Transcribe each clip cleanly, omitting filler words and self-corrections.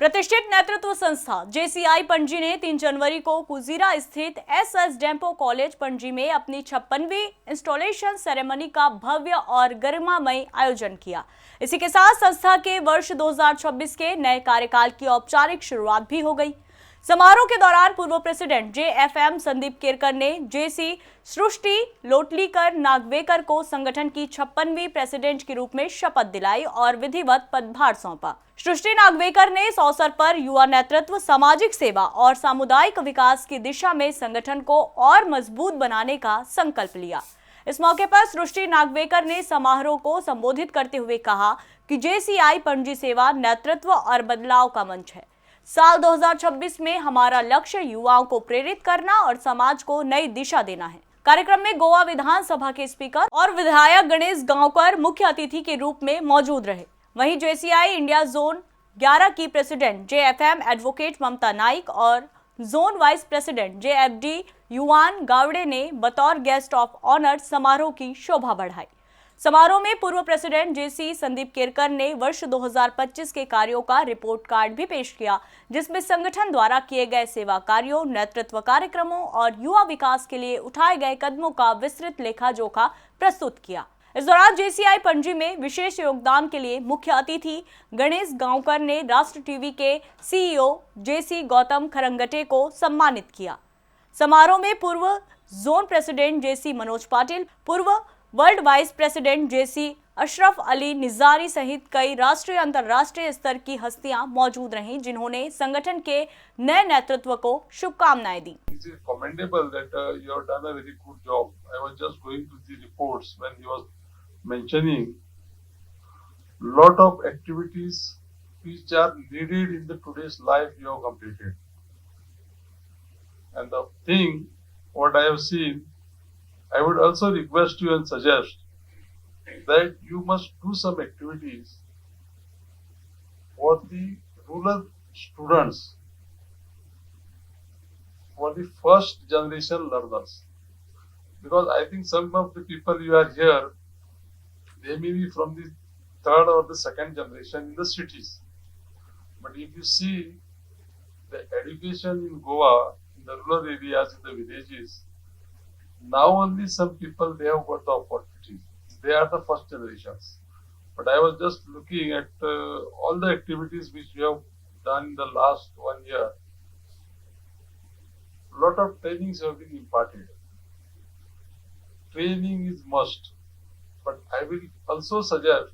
प्रतिष्ठित नेतृत्व संस्था जेसीआई पणजी ने 3 जनवरी को कुजीरा स्थित एसएस डेम्पो कॉलेज पणजी में अपनी 56वीं इंस्टॉलेशन सेरेमनी का भव्य और गरिमामय आयोजन किया। इसी के साथ संस्था के वर्ष 2026 के नए कार्यकाल की औपचारिक शुरुआत भी हो गई। समारोह के दौरान पूर्व प्रेसिडेंट जेएफएम संदीप केरकर ने जेसी सृष्टि लोटलीकर नागवेकर को संगठन की 56वीं प्रेसिडेंट के रूप में शपथ दिलाई और विधिवत पदभार सौंपा। सृष्टि नागवेकर ने इस अवसर पर युवा नेतृत्व, सामाजिक सेवा और सामुदायिक विकास की दिशा में संगठन को और मजबूत बनाने का संकल्प लिया। इस मौके पर सृष्टि नागवेकर ने समारोह को संबोधित करते हुए कहा कि जेसीआई पणजी सेवा, नेतृत्व और बदलाव का मंच है। साल 2026 में हमारा लक्ष्य युवाओं को प्रेरित करना और समाज को नई दिशा देना है। कार्यक्रम में गोवा विधानसभा के स्पीकर और विधायक गणेश गांवकर मुख्य अतिथि के रूप में मौजूद रहे। वहीं जेसीआई इंडिया जोन 11 की प्रेसिडेंट जेएफएम एडवोकेट ममता नाइक और जोन वाइस प्रेसिडेंट जेएफडी युवान गावड़े ने बतौर गेस्ट ऑफ ऑनर समारोह की शोभा बढ़ाई। समारोह में पूर्व प्रेसिडेंट जेसी संदीप केरकर ने वर्ष 2025 के कार्यों का रिपोर्ट कार्ड भी पेश किया, जिसमें संगठन द्वारा किए गए सेवा कार्यों, नेतृत्व कार्यक्रमों और युवा विकास के लिए उठाए गए कदमों का विस्तृत लेखा जोखा प्रस्तुत किया। इस दौरान जेसीआई पणजी में विशेष योगदान के लिए मुख्य अतिथि गणेश गांवकर ने राष्ट्र टीवी के सीईओ जेसी गौतम खरंगटे को सम्मानित किया। समारोह में पूर्व जोन प्रेसिडेंट जेसी मनोज पाटिल, पूर्व वर्ल्ड वाइस प्रेसिडेंट जेसी अशरफ अली निजारी सहित कई राष्ट्रीय अंतर्राष्ट्रीय स्तर की हस्तियां मौजूद रहीं, जिन्होंने संगठन के नए नेतृत्व को शुभकामनाएं दी। Commendable that you have done a very good job. I was just going to the reports when he was mentioning lot of activities which are needed in the today's life you have completed. And the thing what I have seen, I would also request you and suggest that you must do some activities for the rural students, for the first generation learners. Because I think some of the people you are here, they may be from the third or the second generation in the cities. But if you see the education in Goa, in the rural areas, in the villages, now only some people they have got the opportunity. They are the first generations. But I was just looking at all the activities which we have done in the last 1 year. Lot of trainings have been imparted. Training is must. But I will also suggest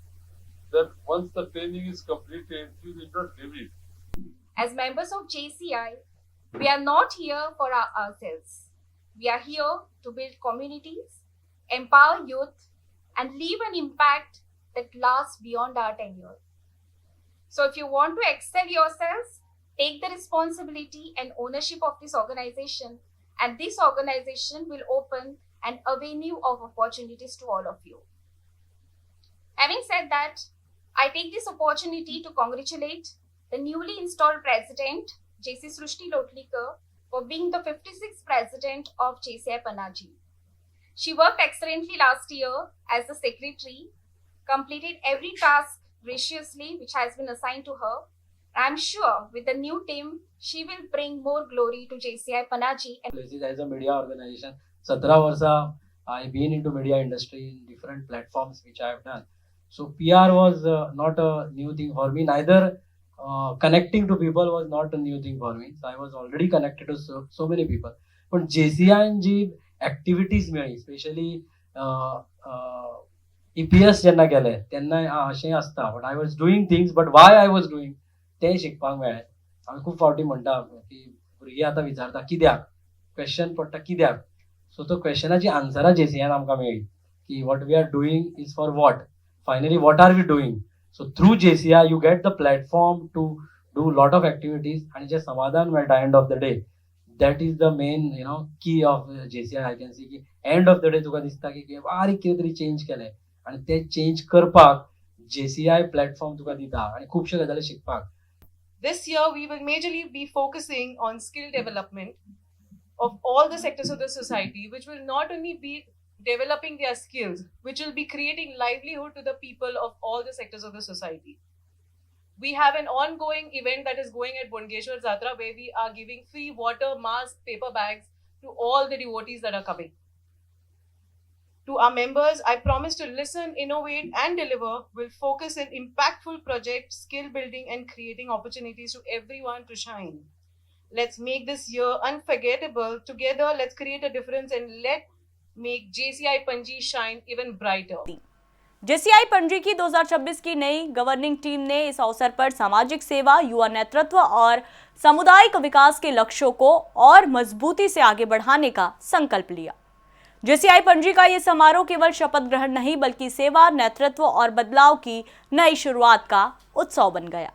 that once the training is completed, you need not leave it. As members of JCI, we are not here for ourselves. We are here to build communities, empower youth, and leave an impact that lasts beyond our tenure. So if you want to excel yourselves, take the responsibility and ownership of this organization, and this organization will open an avenue of opportunities to all of you. Having said that, I take this opportunity to congratulate the newly installed president, JC Srushti Lotlekar, for being the 56th president of JCI Panaji. She worked excellently last year as the secretary, completed every task graciously which has been assigned to her. I'm sure with the new team, she will bring more glory to JCI Panaji. As a media organization, 17 varsa I've been into media industry in different platforms which I have done. So PR was not a new thing for me. Neither connecting to people was not a new thing for me. So I was already connected to so many people. But JCI ji activities मेळी, especially EPS जेन्ना गेले तेन्ना अशें आसता. But I was doing things, but why I was doing ते शिकपाक मेळ्ळें. हांवें खूब फावटी म्हणटा की भुरगीं आतां विचारता कित्याक, क्वेश्चन पडटा कित्याक. सो तो क्वेश्चनाची आन्सरां JCIन आमकां मेळ्ळी की what we are doing is for what. Finally, what are we doing? So through JCI, you get the platform to do a lot of activities and just samadhan at the end of the day. That is the main, key of JCI. I can see ki end of the day तुका दिसता की बारीक कितें तरी change केलें आणि ते change करपाक JCI platform तुका दिता आणि खुबशे गजाली शिकपाक. This year, we will majorly be focusing on skill development of all the sectors of the society, which will not only be developing their skills, which will be creating livelihood to the people of all the sectors of the society. We have an ongoing event that is going at Bondgeshwar Jatra where we are giving free water, mask, paper bags to all the devotees that are coming. To our members, I promise to listen, innovate, and deliver. Will focus in impactful projects, skill building, and creating opportunities to everyone to shine. Let's make this year unforgettable. Together, let's create a difference and let make JCI Panji shine even brighter. JCI Panaji की 2026 की नई governing team ने इस अवसर पर सामाजिक सेवा, युवा नेतृत्व और सामुदायिक विकास के लक्ष्यों को और मजबूती से आगे बढ़ाने का संकल्प लिया। JCI पणजी का ये समारोह केवल शपथ ग्रहण नहीं बल्कि सेवा, नेतृत्व और बदलाव की नई शुरुआत का उत्सव बन गया।